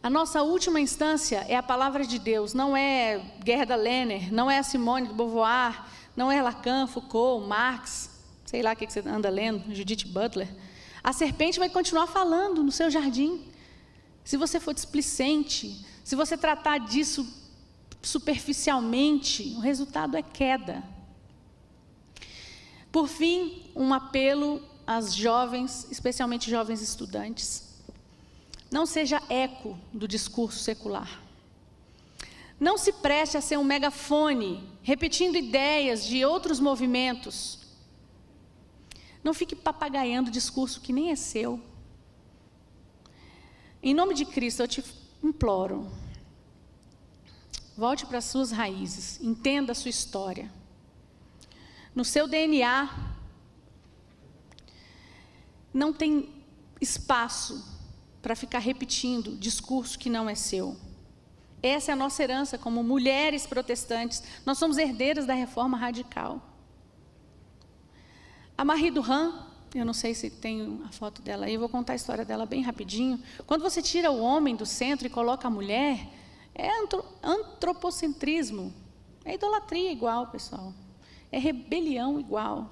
A nossa última instância é a palavra de Deus, não é Gerda Lerner, não é a Simone de Beauvoir, não é Lacan, Foucault, Marx, sei lá o que você anda lendo, Judith Butler. A serpente vai continuar falando no seu jardim. Se você for displicente, se você tratar disso superficialmente, o resultado é queda. Por fim, um apelo às jovens, especialmente jovens estudantes. Não seja eco do discurso secular. Não se preste a ser um megafone, repetindo ideias de outros movimentos. Não fique papagaiando discurso que nem é seu. Em nome de Cristo, eu te imploro. Volte para as suas raízes, entenda a sua história. No seu DNA, não tem espaço para ficar repetindo discurso que não é seu. Essa é a nossa herança como mulheres protestantes. Nós somos herdeiras da reforma radical. A Marie Durand, eu não sei se tem a foto dela aí, eu vou contar a história dela bem rapidinho. Quando você tira o homem do centro e coloca a mulher, é antropocentrismo, é idolatria igual, pessoal. É rebelião igual.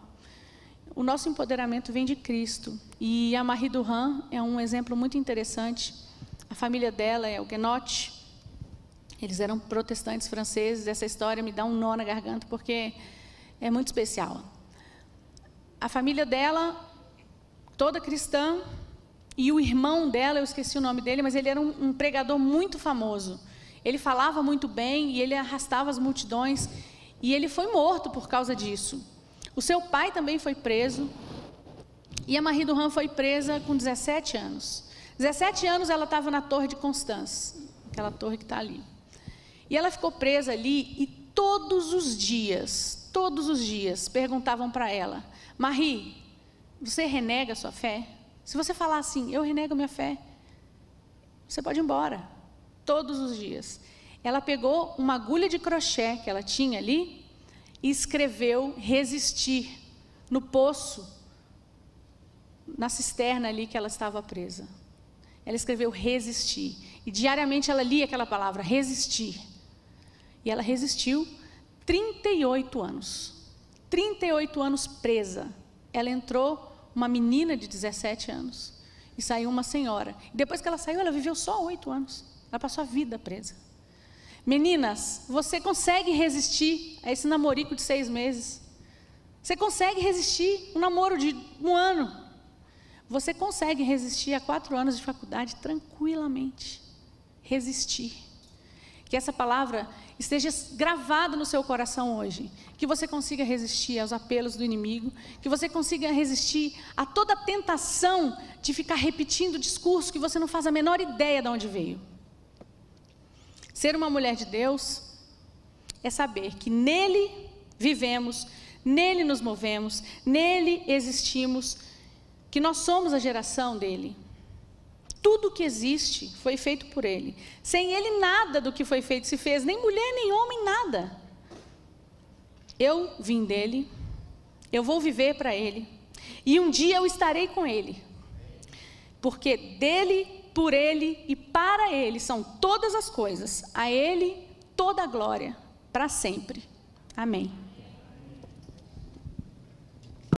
O nosso empoderamento vem de Cristo. E a Marie Durand é um exemplo muito interessante. A família dela é huguenote. Eles eram protestantes franceses. Essa história me dá um nó na garganta, porque é muito especial. A família dela, toda cristã, e o irmão dela, eu esqueci o nome dele, mas ele era um pregador muito famoso. Ele falava muito bem e ele arrastava as multidões. E ele foi morto por causa disso. O seu pai também foi preso. E a Marie Durand foi presa com 17 anos. 17 anos ela estava na Torre de Constance, aquela torre que está ali. E ela ficou presa ali e todos os dias, perguntavam para ela: Marie, você renega a sua fé? Se você falar assim, eu renego a minha fé, você pode ir embora. Todos os dias. Ela pegou uma agulha de crochê que ela tinha ali e escreveu resistir no poço, na cisterna ali que ela estava presa. Ela escreveu resistir. E diariamente ela lia aquela palavra, resistir. E ela resistiu 38 anos. 38 anos presa. Ela entrou uma menina de 17 anos e saiu uma senhora. E depois que ela saiu, ela viveu só 8 anos. Ela passou a vida presa. Meninas, você consegue resistir a esse namorico de 6 meses? Você consegue resistir um namoro de 1 ano? Você consegue resistir a 4 anos de faculdade tranquilamente. Resistir. Que essa palavra esteja gravada no seu coração hoje. Que você consiga resistir aos apelos do inimigo. Que você consiga resistir a toda a tentação de ficar repetindo discurso que você não faz a menor ideia de onde veio. Ser uma mulher de Deus é saber que nele vivemos, nele nos movemos, nele existimos, que nós somos a geração dele. Tudo que existe foi feito por Ele. Sem Ele, nada do que foi feito se fez, nem mulher, nem homem, nada. Eu vim dEle, eu vou viver para Ele, e um dia eu estarei com Ele. Porque dEle, por Ele e para Ele são todas as coisas. A Ele toda a glória, para sempre. Amém.